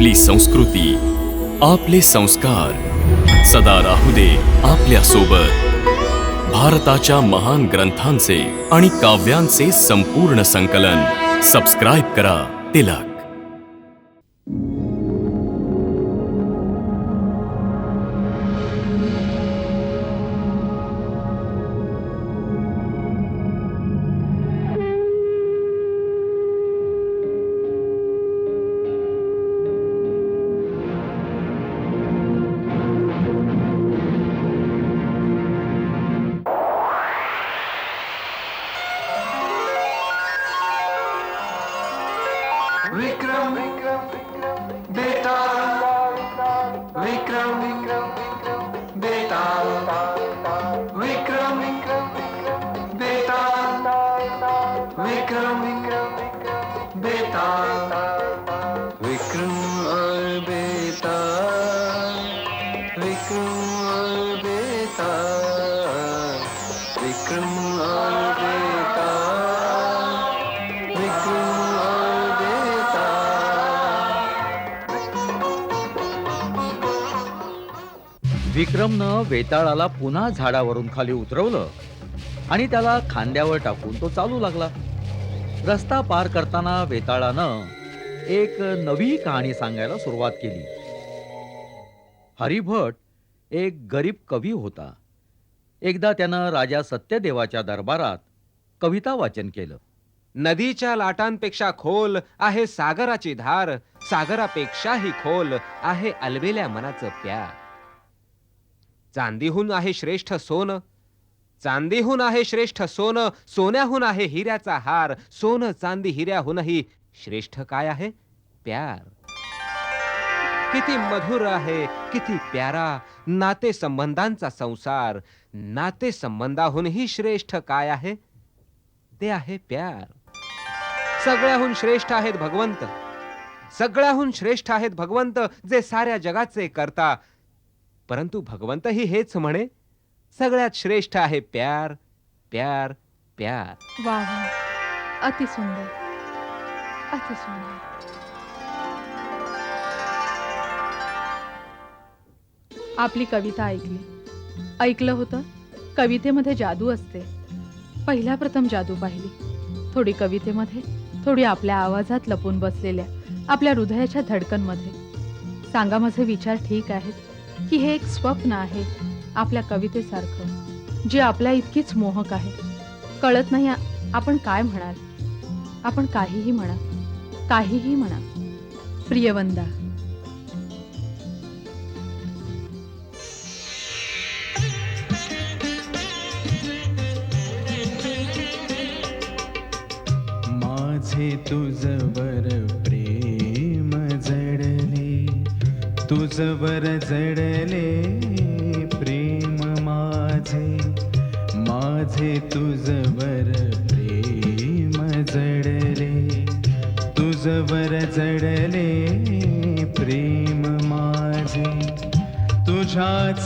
आपली संस्कृती, आपले संस्कार सदा राहू दे आपल्या सोबत. भारताच्या महान ग्रंथांचे आणि काव्यांचे संपूर्ण संकलन. सबस्क्राइब करा तिलक. विक्रम बेटा विक्रम बेटा विक्रम बेटा विक्रम बेटा विक्रम और बेटा विक्रम और बेटा विक्रम और बेटा विक्रमनं वेताळाला पुन्हा झाडावरून खाली उतरवलं आणि त्याला खांद्यावर टाकून तो चालू लागला. रस्ता पार करताना वेताळानं एक नवी कहाणी सांगायला सुरुवात केली. हरिभट एक गरीब कवी होता. एकदा त्यानं राजा सत्यदेवाच्या दरबारात कविता वाचन केलं. नदीच्या लाटांपेक्षा खोल आहे सागराची धार, सागरापेक्षाही खोल आहे अलबेल्या मनाचं प्यार. चांदीहून आहे श्रेष्ठ सोनं, चांदीहून आहे श्रेष्ठ सोनं, सोन्याहून आहे हिऱ्याचा हार, सोनं चांदी हिऱ्याहूनही श्रेष्ठ काय आहे? प्यार. किती मधुर आहे, किती प्यारा नाते संबंधांचा संसार. नाते संबंधाहूनही श्रेष्ठ काय आहे? ते आहे प्यार. सगळ्याहून श्रेष्ठ आहेत भगवंत, सगळ्याहून श्रेष्ठ आहेत भगवंत, जे साऱ्या जगाचे करता. परंतु भगवंतही हेच म्हणे, सगळ्यात श्रेष्ठ आहे प्यार, प्यार, प्यार. वा वा, अति सुंदर, अति सुंदर. आपली कविता ऐकली, ऐकलं होतं. कवितेमध्ये जादू असते. पहिल्या प्रथम जादू पाहिली. थोडी कवितेमध्ये, थोडी आपल्या आवाजात लपून बसलेल्या आपल्या हृदयाच्या धडकनमध्ये. सांगा, माझे विचार ठीक आहेत की हे एक स्वप्न आहे आपल्या कवितेसारखं, जे आपल्या इतकीच मोहक आहे? कळत नाही आपण काय म्हणाल. आपण काहीही म्हणा, काहीही म्हणा. प्रियवंदा. माझे तुझवर प्रेम जडले, तुझवर जडले प्रेम माझे. माझे तुझवर प्रेम जडले, तुझवर जडले प्रेम माझे. तुझ्याच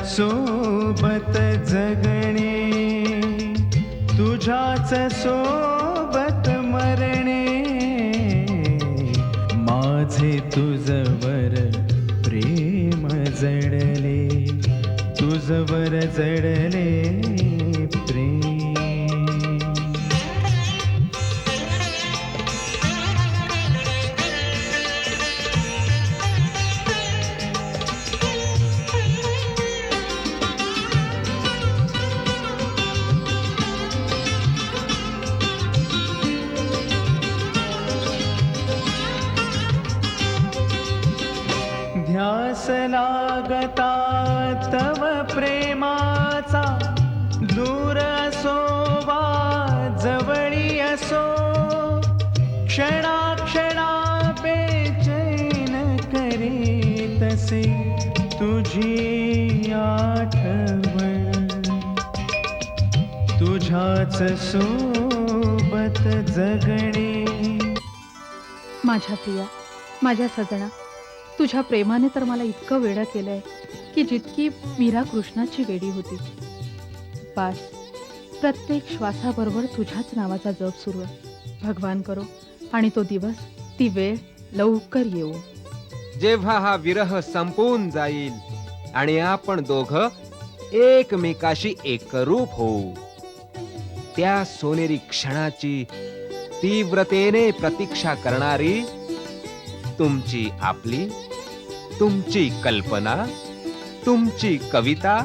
सोबत जगणे, तुझ्याच सोबत मरणे. माझे तुझवर प्रेम जडले, तुझवर जडले प्रेम. ध्यास लागता तव प्रेमाचा, दूर असो वा जवळी असो. क्षणा बेचैन करीतसे तुझी आठवण. तुझ्याच सोबत जगणे. माझ्या प्रिया, माझ्या सजना, तुझ्या प्रेमाने तर मला इतकं वेडं केलंय की जितकी मीरा कृष्णाची वेडी होती. पास प्रत्येक श्वासाबरोबर तुझ्याच नावाचा जप सुरू आहे. भगवान करो आणि तो दिवस, ती वेळ लवकर येऊ. जेव्हा हा विरह संपून जाईल आणि आपण दोघं एकमेकाशी एकरूप होऊ, त्या सोनेरी क्षणाची तीव्रतेने प्रतीक्षा करणारी तुमची आपली, तुमची कल्पना, तुमची कविता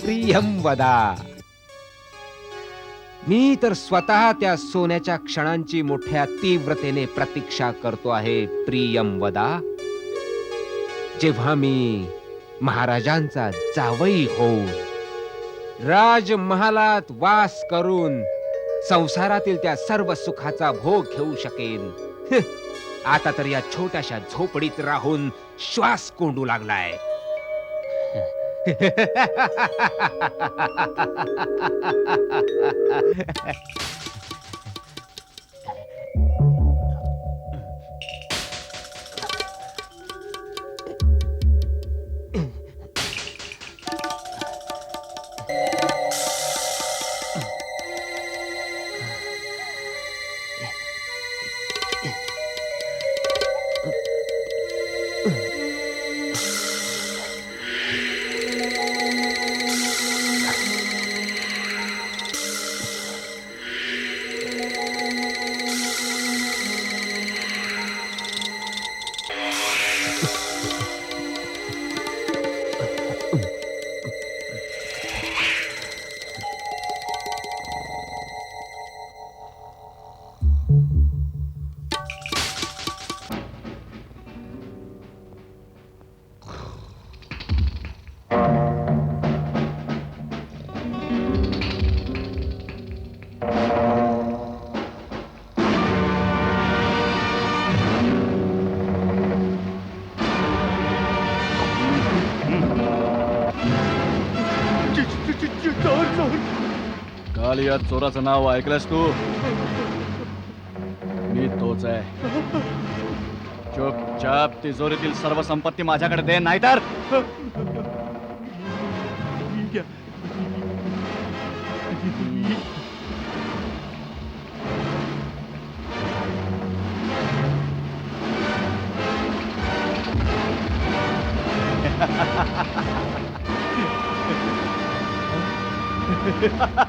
प्रियंवदा. मी तर स्वतः त्या सोन्याच्या क्षणांची मोठ्या तीव्रतेने प्रतीक्षा करतो आहे प्रियंवदा. जेव्हा मी महाराजांचा जावई होऊन राजमहालात वास करून संसारातील त्या सर्व सुखाचा भोग घेऊ शकेन. आता तर या छोट्याशा झोपडीत राहून श्वास कोंडू लागलाय. काल या चोराचं नाव ऐकलंस तू? मी तोच आहे. चुपचाप तिजोरीतील सर्व संपत्ती माझ्याकडे दे, नाहीतर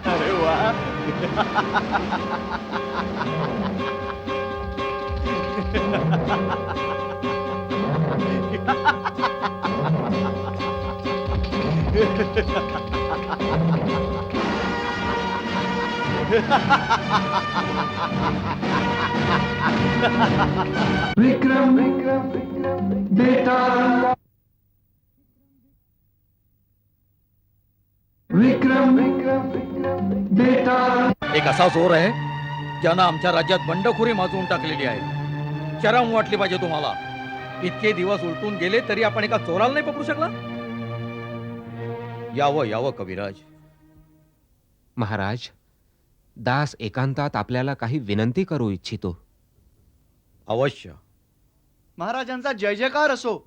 अरे वा. विक्रम बेटा विक्रम बेटा एक असा चोर आहे ज्यानं आमच्या राज्यात बंडखोरी माजवून टाकलेली आहे. शरम वाटली पाहिजे तुम्हाला. इतके दिवस उलटून गेले तरी आपण एका चोराला नाही पकडू शकला. यावं यावं कविराज. महाराज, दास एकांतात आपल्याला काही विनंती करू इच्छितो. अवश्य. महाराजांचा जय जयकार असो.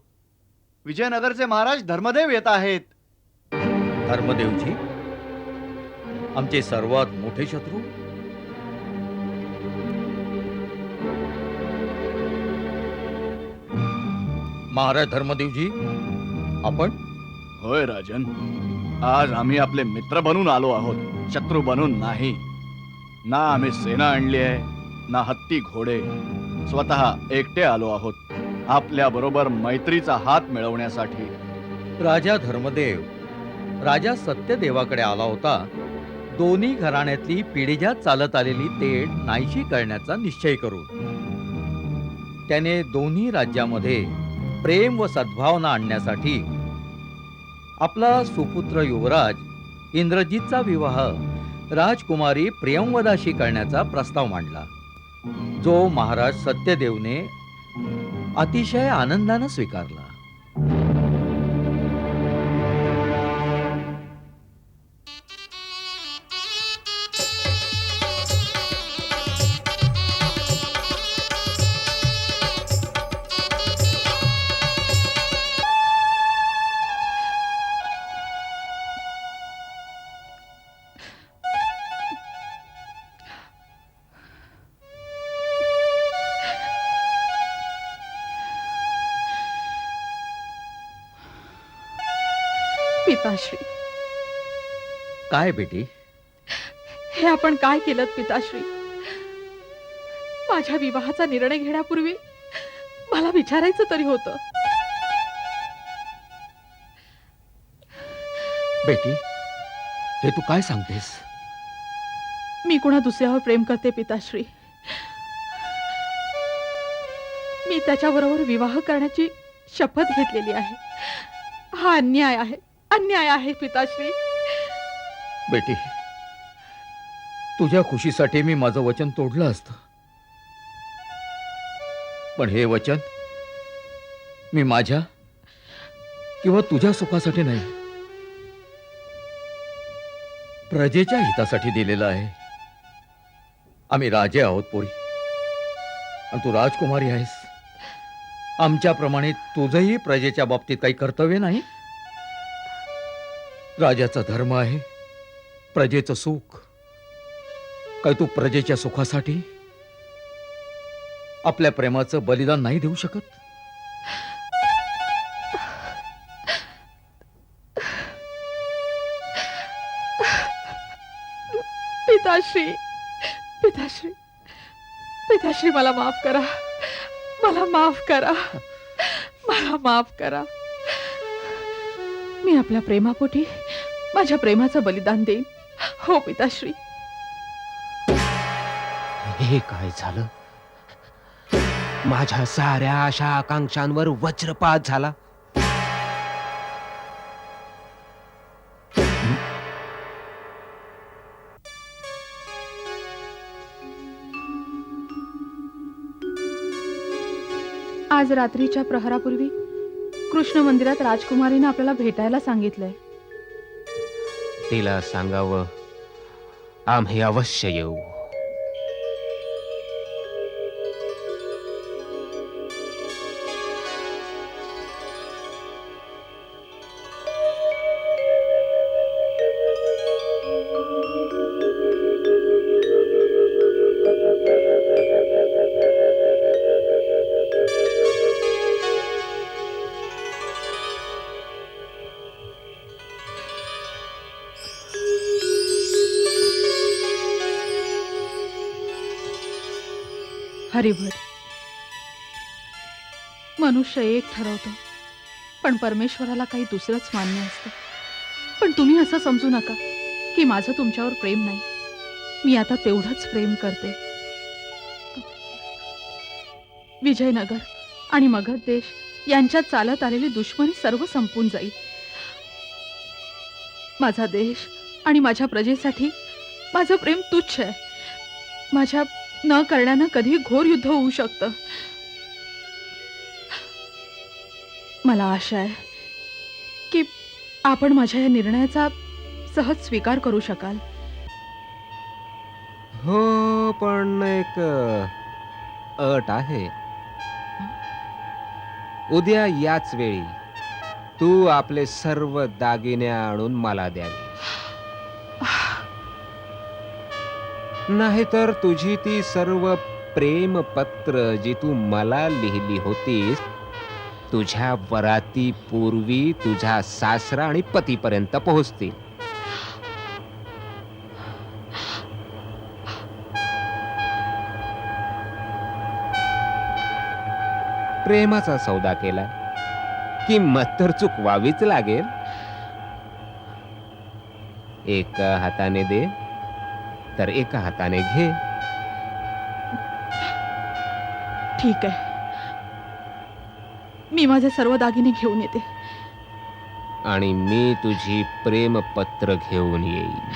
विजयनगरचे महाराज धर्मदेव येत आहेत. धर्मदेवजी, आमचे सर्वात मोठे शत्रू. महाराज धर्मदेवजी, आपण होय राजन, आज आम्ही आपले मित्र बनून आलो आहोत, शत्रू बनून नाही. ना आम्ही सेना आणली आहे, ना हत्ती घोडे. स्वतः एकटे आलो आहोत आपल्या बरोबर मैत्रीचा हात मिळवण्यासाठी. राजा धर्मदेव राजा सत्यदेवाकडे आला होता. दोन्ही घराण्यातली पिढीजात चालत आलेली तेढ नाहीशी करण्याचा निश्चय करून. त्याने दोन्ही राज्यामध्ये प्रेम व सद्भावना आणण्यासाठी आपला सुपुत्र युवराज इंद्रजितचा विवाह राजकुमारी प्रियंवदाशी करण्याचा प्रस्ताव मांडला, जो महाराज सत्यदेवने अतिशय आनंदाने स्वीकारला. पिताश्री, काय बेटी? हे आपण काय केलं पिताश्री? माझ्या विवाहाचा निर्णय घेण्यापूर्वी मला विचारायचं तरी होतं. बेटी, हे तू काय सांगतेस? मी कुणा दुसऱ्यावर प्रेम करते पिताश्री. मी त्याच्याबरोबर विवाह करण्याची शपथ घेतलेली आहे. हा अन्याय आहे, अन्याय आहे पिताश्री. बेटी, तुझ्या खुशीसाठी मी माझं वचन तोडलं असतं, पण हे वचन मी माझ्या किंवा तुझ्या सुखासाठी नाही, प्रजेच्या हितासाठी दिलेलं आहे. आम्ही राजे आहोत पोरी, आणि तू राजकुमारी आहेस. आमच्याप्रमाणे तुझंही प्रजेच्या बाबतीत काही कर्तव्य नाही. राजाचा धर्म आहे प्रजेचं सुख. काय तू प्रजेच्या सुखासाठी आपल्या प्रेमाचं बलिदान नाही देऊ शकत? पिताश्री, पिताश्री, पिताश्री, मला माफ करा, मला माफ करा, मला माफ करा. मी आपल्या प्रेमापोटी माझ्या प्रेमाचं बलिदान देईन. हो पिताश्री. हे काय झालं? माझ्या साऱ्या आशा आकांक्षांवर वज्रपात झाला. आज रात्रीच्या प्रहरापूर्वी कृष्ण मंदिरात राजकुमारीने आपल्याला भेटायला सांगितलंय. तिला सांगावं, आम्ही अवश्य येऊ. हरिभट. मनुष्य एक ठरवतो, पण परमेश्वराला काही दुसरंच मान्य असतं. पण तुम्ही असं समजू नका की माझं तुमच्यावर प्रेम नाही. मी आता तेवढंच प्रेम करते. विजयनगर आणि मगध देश यांच्यात चालत आलेली दुश्मनी सर्व संपून जाईल. माझा देश आणि माझ्या प्रजेसाठी माझं प्रेम तुच्छ आहे. माझ्या न करण्यानं कधी घोर युद्ध होऊ शकतं. मला आशा आहे की आपण माझ्या या निर्णयाचा सहज स्वीकार करू शकाल. हो, पण एक अट आहे. उद्या याच वेळी तू आपले सर्व दागिने आणून मला द्यावे. नाहीतर तुझी ती सर्व प्रेमपत्र जी तू मला लिहिली होतीस, तुझ्या वरातीपूर्वी तुझा सासरा आणि पतीपर्यंत पोहोचतील. प्रेमाचा सौदा केला किंमत तर चुकवावीच लागेल. एका हाताने दे तर एका हाताने घे. ठीक आहे, मी माझे सर्व दागिने घेऊन येते. आणि मी तुझी प्रेमपत्र घेऊन येईन.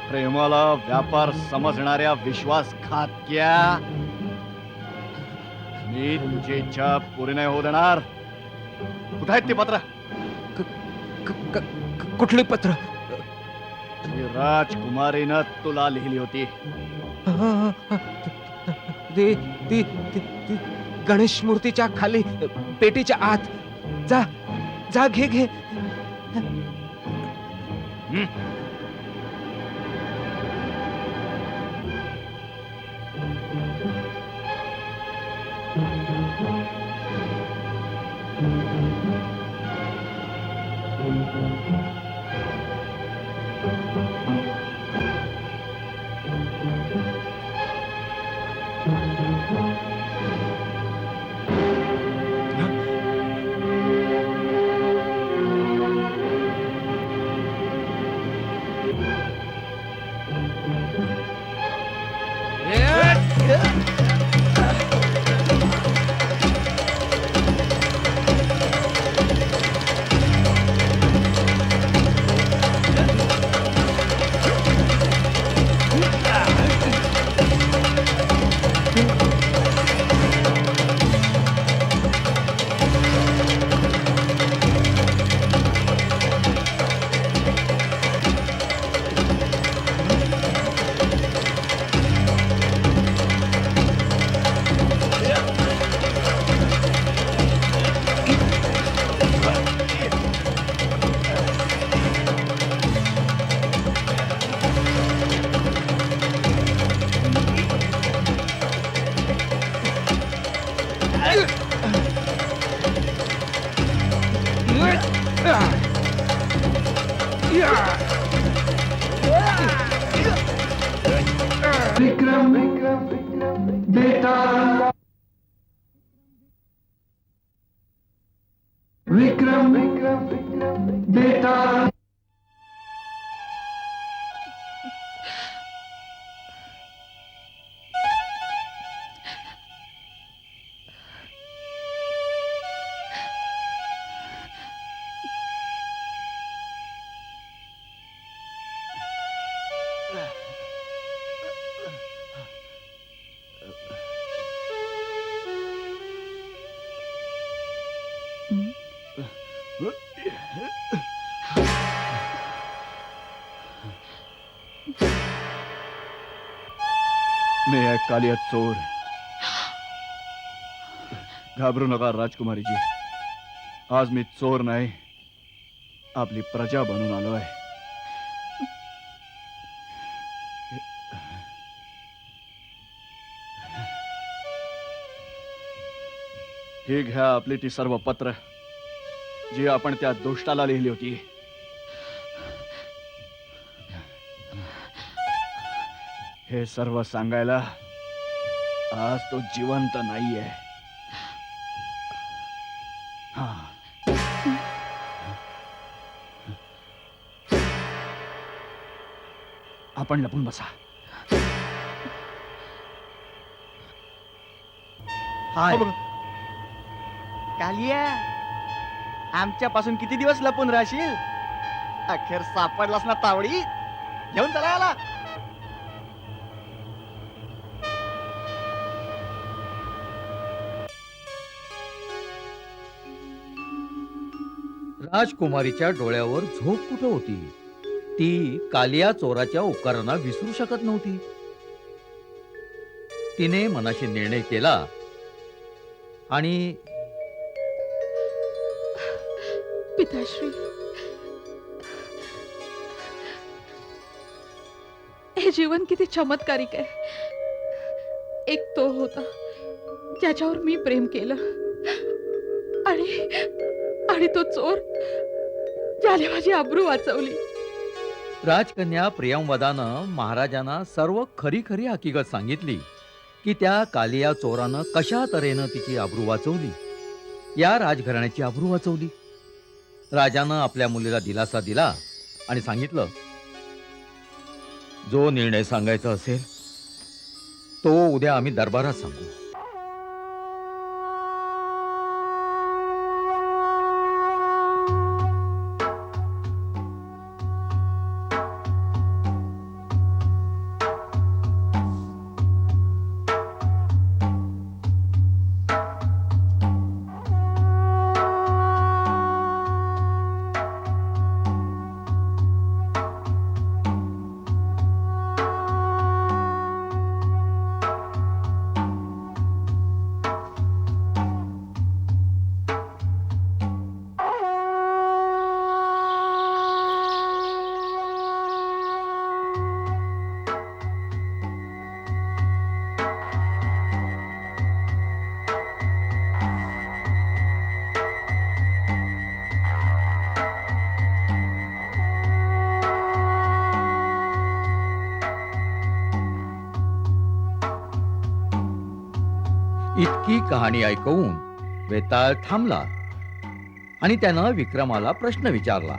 प्रेमाला व्यापार समजणाऱ्या विश्वासघातक्या, मी तुझी इच्छा पुरी नाही होऊ देणार. कुठे आहेत ती पत्र? कुठले पत्र? जी राजकुमारीनं तुला लिहिली होती. ती ती ती गणेश मूर्तीच्या खाली पेटीच्या आत. जा जा घे घे. विक्रम बेटा विक्रम बेटा मी आहे कालिया चोर. घाबरू नका राजकुमारीजी. आज मी चोर नाही, आपली प्रजा बनून आलोय. ही घ्या आपली ती सर्व पत्र जी आपण त्या दुष्टाला लिहिली होती. हे सर्व सांगायला आज तो जिवंत नाहीये. हा. आपण लपून बसा. हाय कालिया, आमच्यापासून किती दिवस लपून राहशील? अखेर सापडलास ना तावडी. घेऊन चला याला. राजकुमारीच्या डोळ्यावर झोप कुठं होती? ती कालिया चोराच्या उपकारांना विसरू शकत नव्हती. तिने मनाशी निर्णय केला आणि पिताश्री, हे जीवन किती चमत्कारिक आहे. एक तो होता ज्याच्यावर मी प्रेम केलं, आणि तो चोर ज्याने माझी आबरू वाचवली. राजकन्या प्रियंवदानं महाराजांना सर्व खरी खरी हकीकत सांगितली की त्या कालिया चोरानं कशा तऱ्हेनं तिची आबरू वाचवली, या राजघराण्याची आबरू वाचवली. राजानं आपल्या मुलीला दिलासा दिला आणि सांगितलं, जो निर्णय सांगायचा असेल तो उद्या आम्ही दरबारात सांगू. इतकी कहाणी ऐकवून वेताळ थांबला आणि त्यानं विक्रमाला प्रश्न विचारला.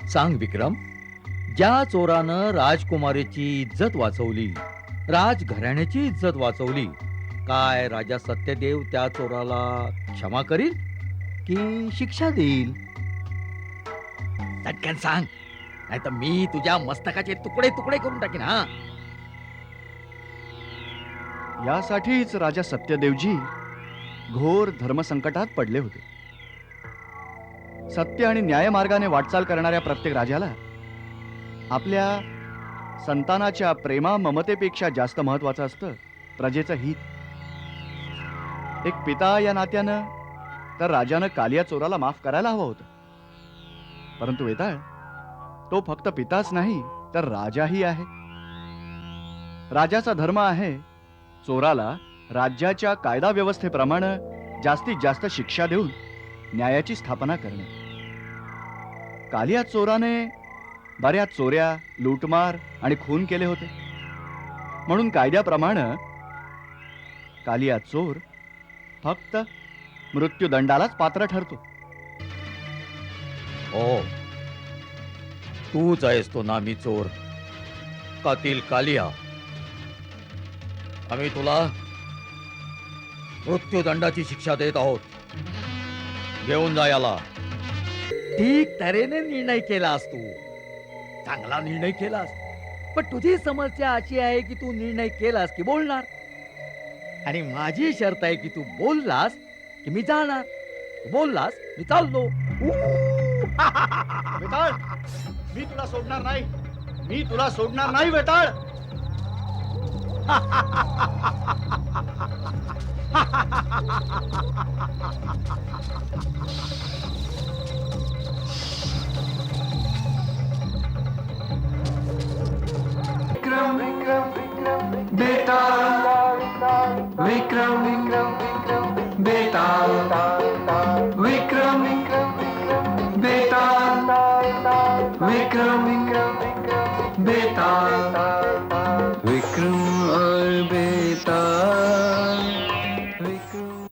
सांग विक्रम, ज्या चोरानं राजकुमारीची इज्जत वाचवली, राजघराण्याची इज्जत वाचवली, काय राजा सत्यदेव त्या चोराला क्षमा करील की शिक्षा देईल? चटकन सांग, नाही तर मी तुझ्या मस्तकाचे तुकडे तुकडे करून टाकीन. हा, यासाठीच राजा सत्यदेवजी घोर धर्मसंकटात पडले होते. सत्य आणि न्यायमार्गाने वाटचाल करणाऱ्या प्रत्येक राजाला आपल्या संतानाच्या प्रेमा ममतेपेक्षा जास्त महत्वाचं असतं प्रजेचं हित. एक पिता या नात्यानं तर राजानं कालिया चोराला माफ करायला हवं होतं. परंतु वेताळ, तो फक्त पिताच नाही तर राजाही आहे. राजाचा धर्म आहे चोराला राज्याच्या कायदा व्यवस्थेप्रमाणे जास्तीत जास्त शिक्षा देऊन न्यायाची स्थापना करणे. कालिया चोराने बऱ्याच चोऱ्या, लूटमार आणि खून केले होते. म्हणून कायद्याप्रमाणे कालिया चोर फक्त मृत्यूदंडालाच पात्र ठरतो. हो, तूच आहेस तो नामी चोर, कातील कालिया. आम्ही तुला मृत्यूदंडाची शिक्षा देत आहोत. घेऊन जा याला. ठीक तऱ्हेने निर्णय केलास तू, चांगला निर्णय केलास. पण तुझी समस्या अशी आहे की तू निर्णय केलास की बोलणार, आणि माझी शर्त आहे की तू बोललास की मी जाणार. तू बोललास मी चाललो. वेताळ, मी तुला सोडणार नाही. मी तुला सोडणार नाही वेताळ. विक्रम बेटा विक्रम